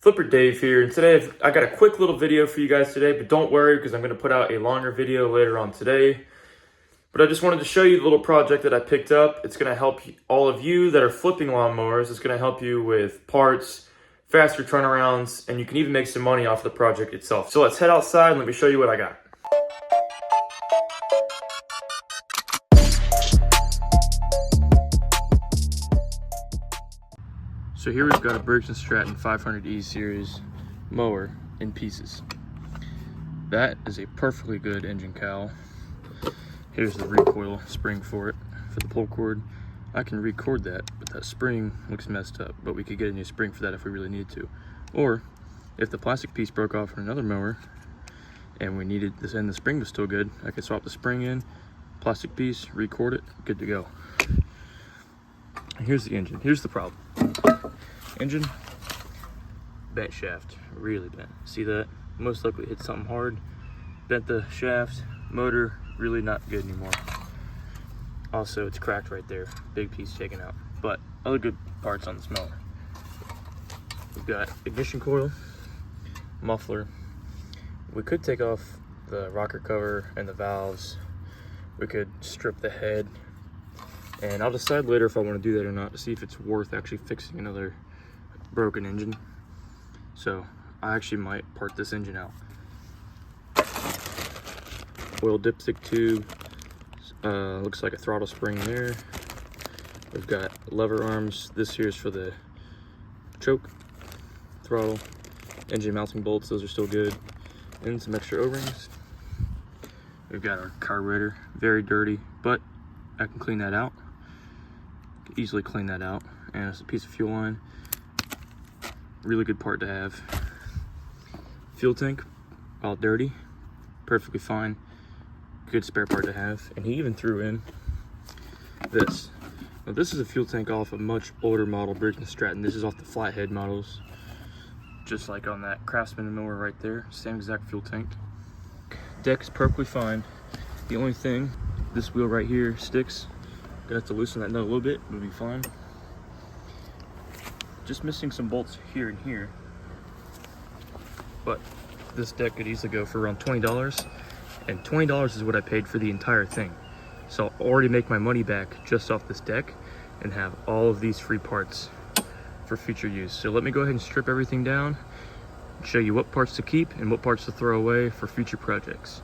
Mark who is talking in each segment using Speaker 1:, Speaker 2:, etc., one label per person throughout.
Speaker 1: Flipper Dave here, and today I got a quick little video for you guys today, but don't worry because I'm going to put out a longer video later on today. But I just wanted to show you the little project that I picked up. It's going to help all of you that are flipping lawnmowers. It's going to help you with parts, faster turnarounds, and you can even make some money off the project itself. So let's head outside and let me show you what I got. So here we've got a Briggs & Stratton 500E series mower in pieces. That is a perfectly good engine cowl. Here's the recoil spring for it, for the pull cord. I can record that, but that spring looks messed up, but we could get a new spring for that if we really need to. Or, if the plastic piece broke off in another mower, and we needed this and the spring was still good, I could swap the spring in, plastic piece, record it, good to go. And here's the engine. Here's the problem. Engine, bent shaft, really bent. See that? Most likely hit something hard, bent the shaft. Motor, really not good anymore. Also, it's cracked right there, big piece taken out. But other good parts on this mower. We've got ignition coil, muffler. We could take off the rocker cover and the valves. We could strip the head. And I'll decide later if I want to do that or not to see if it's worth actually fixing another broken engine. So I actually might part this engine out. Oil dipstick tube, looks like a throttle spring there. We've got lever arms. This here is for the choke, throttle, engine mounting bolts. Those are still good. And some extra O-rings. We've got our carburetor, very dirty, but I can clean that out. Easily clean that out. And it's a piece of fuel line. Really good part to have. Fuel tank, all dirty, perfectly fine. Good spare part to have. And he even threw in this. Now this is a fuel tank off a much older model Briggs & Stratton. This is off the flathead models. Just like on that Craftsman mower right there. Same exact fuel tank. Deck is perfectly fine. The only thing, this wheel right here sticks. Gonna have to loosen that nut a little bit, it'll be fine. Just missing some bolts here and here. But this deck could easily go for around $20. And $20 is what I paid for the entire thing. So I'll already make my money back just off this deck and have all of these free parts for future use. So let me go ahead and strip everything down, show you what parts to keep and what parts to throw away for future projects.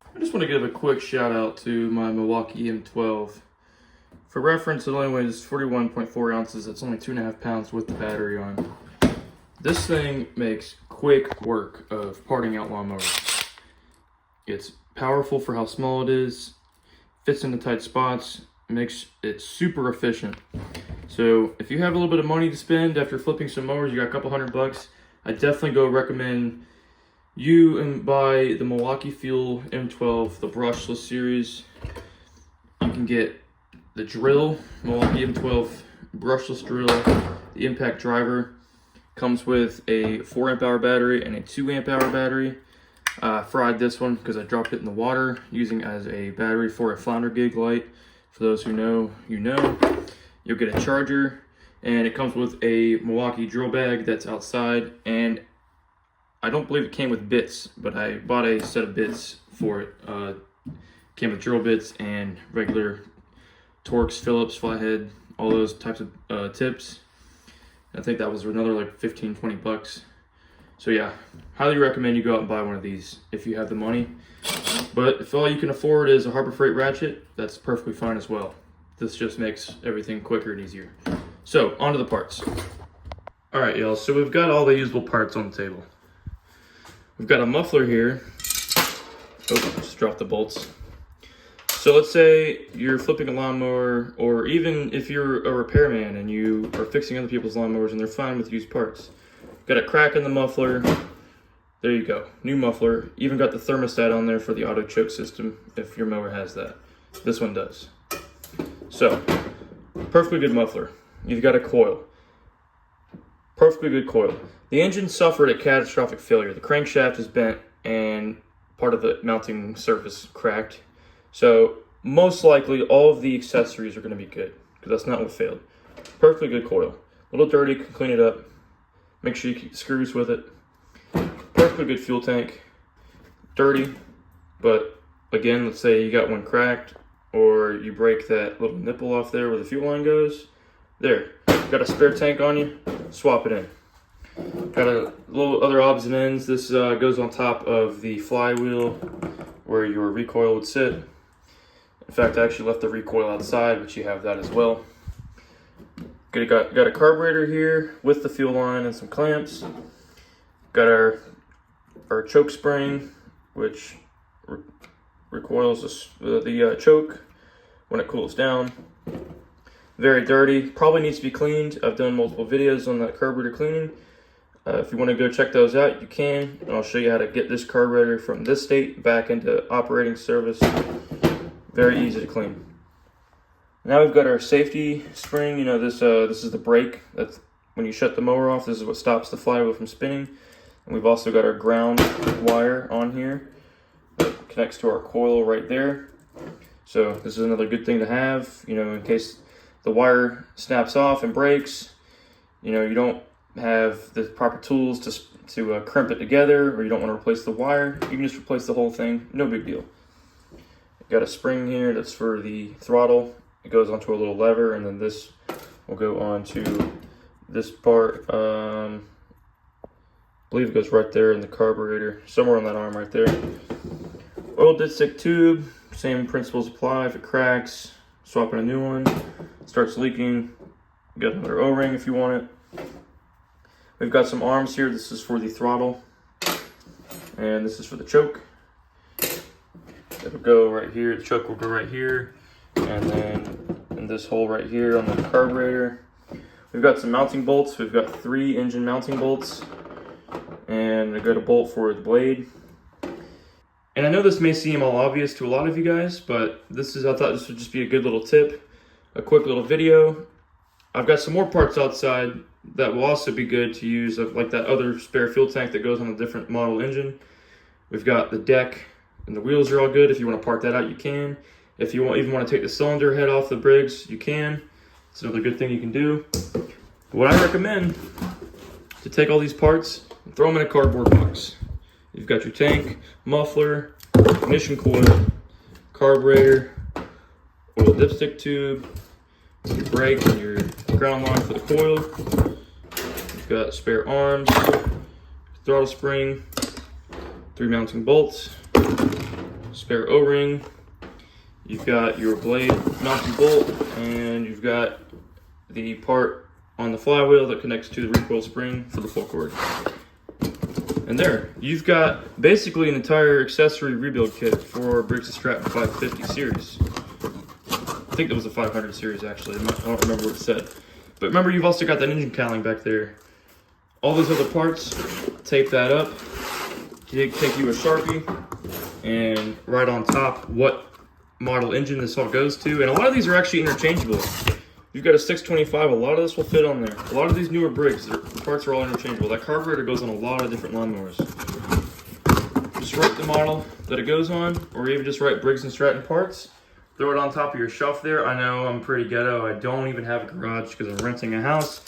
Speaker 1: I want to give a quick shout out to my Milwaukee M12. For reference, it only weighs 41.4 ounces. That's only 2.5 pounds with the battery on. This thing makes quick work of parting out lawnmowers. It's powerful for how small it is, fits into tight spots, makes it super efficient. So if you have a little bit of money to spend after flipping some mowers, you got a couple $100, I definitely go recommend you and buy the Milwaukee Fuel M12, the brushless series. You can get the drill, Milwaukee M12 brushless drill, the impact driver. Comes with a 4 amp hour battery and a 2 amp hour battery. I fried this one because I dropped it in the water using it as a battery for a flounder gig light. For those who know, you know. You'll get a charger, and it comes with a Milwaukee drill bag that's outside, and I don't believe it came with bits, but I bought a set of bits for it. Came with drill bits and regular Torx, Phillips, flathead, all those types of tips. I think that was another like 15-20 bucks. So yeah, highly recommend you go out and buy one of these if you have the money. But if all you can afford is a Harbor Freight ratchet, that's perfectly fine as well. This just makes everything quicker and easier. So, onto the parts. All right, y'all, so we've got all the usable parts on the table. We've got a muffler here. Oh, just dropped the bolts. So let's say you're flipping a lawnmower, or even if you're a repairman and you are fixing other people's lawnmowers and they're fine with used parts. Got a crack in the muffler. There you go, new muffler. Even got the thermostat on there for the auto choke system if your mower has that. This one does. So, perfectly good muffler. You've got a coil. Perfectly good coil. The engine suffered a catastrophic failure. The crankshaft is bent and part of the mounting surface cracked. So most likely all of the accessories are going to be good because that's not what failed. Perfectly good coil. A little dirty, can clean it up. Make sure you keep the screws with it. Perfectly good fuel tank. Dirty, but again, let's say you got one cracked or you break that little nipple off there where the fuel line goes. There, got a spare tank on you, swap it in. Got a little other odds and ends. This goes on top of the flywheel where your recoil would sit. In fact, I actually left the recoil outside, but you have that as well. Got a carburetor here with the fuel line and some clamps. Got our choke spring, which recoils the choke when it cools down. Very dirty, probably needs to be cleaned. I've done multiple videos on that carburetor cleaning. If you want to go check those out, you can. And I'll show you how to get this carburetor from this state back into operating service. Very easy to clean. Now we've got our safety spring. You know, this is the brake. That's when you shut the mower off. This is what stops the flywheel from spinning. And we've also got our ground wire on here that connects to our coil right there. So this is another good thing to have, you know, in case the wire snaps off and breaks. You know, you don't have the proper tools to crimp it together, or you don't want to replace the wire. You can just replace the whole thing, no big deal. Got a spring here that's for the throttle. It goes onto a little lever, and then this will go onto this part. I believe it goes right there in the carburetor, somewhere on that arm right there. Oil dipstick tube, same principles apply. If it cracks, swapping a new one. Starts leaking, got another O-ring if you want it. We've got some arms here. This is for the throttle, and this is for the choke. It'll go right here. The choke will go right here, and then in this hole right here on the carburetor. We've got some mounting bolts. We've got 3 engine mounting bolts, and we've got a bolt for the blade. And I know this may seem all obvious to a lot of you guys, but I thought this would just be a good little tip, a quick little video. I've got some more parts outside that will also be good to use, like that other spare fuel tank that goes on a different model engine. We've got the deck, and the wheels are all good. If you want to part that out, you can. If you even want to take the cylinder head off the Briggs, you can. It's another good thing you can do. What I recommend to take all these parts and throw them in a cardboard box. You've got your tank, muffler, ignition coil, carburetor, oil dipstick tube, your brake and your ground line for the coil. You've got spare arms, throttle spring, 3 mounting bolts, spare O-ring. You've got your blade mounting bolt, and you've got the part on the flywheel that connects to the recoil spring for the full cord. And there, you've got basically an entire accessory rebuild kit for Briggs & Stratton 550 series. I think that was a 500 series actually, I don't remember what it said. But remember, you've also got that engine cowling back there. All those other parts, tape that up, take you a Sharpie, and write on top what model engine this all goes to. And a lot of these are actually interchangeable. You've got a 625, a lot of this will fit on there. A lot of these newer Briggs, the parts are all interchangeable. That carburetor goes on a lot of different lawnmowers. Just write the model that it goes on, or even just write Briggs & Stratton parts. Throw it on top of your shelf there. I know I'm pretty ghetto. I don't even have a garage because I'm renting a house.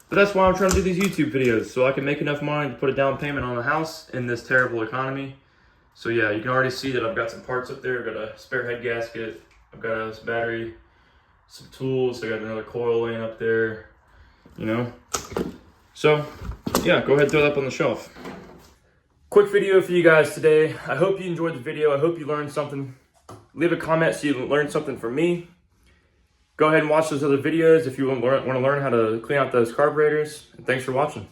Speaker 1: But that's why I'm trying to do these YouTube videos, so I can make enough money to put a down payment on a house in this terrible economy. So yeah, you can already see that I've got some parts up there. I've got a spare head gasket. I've got a battery, some tools. I got another coil laying up there, you know. So yeah, go ahead and throw that up on the shelf. Quick video for you guys today. I hope you enjoyed the video. I hope you learned something. Leave a comment so you learned something from me. Go ahead and watch those other videos if you want to learn how to clean out those carburetors. And thanks for watching.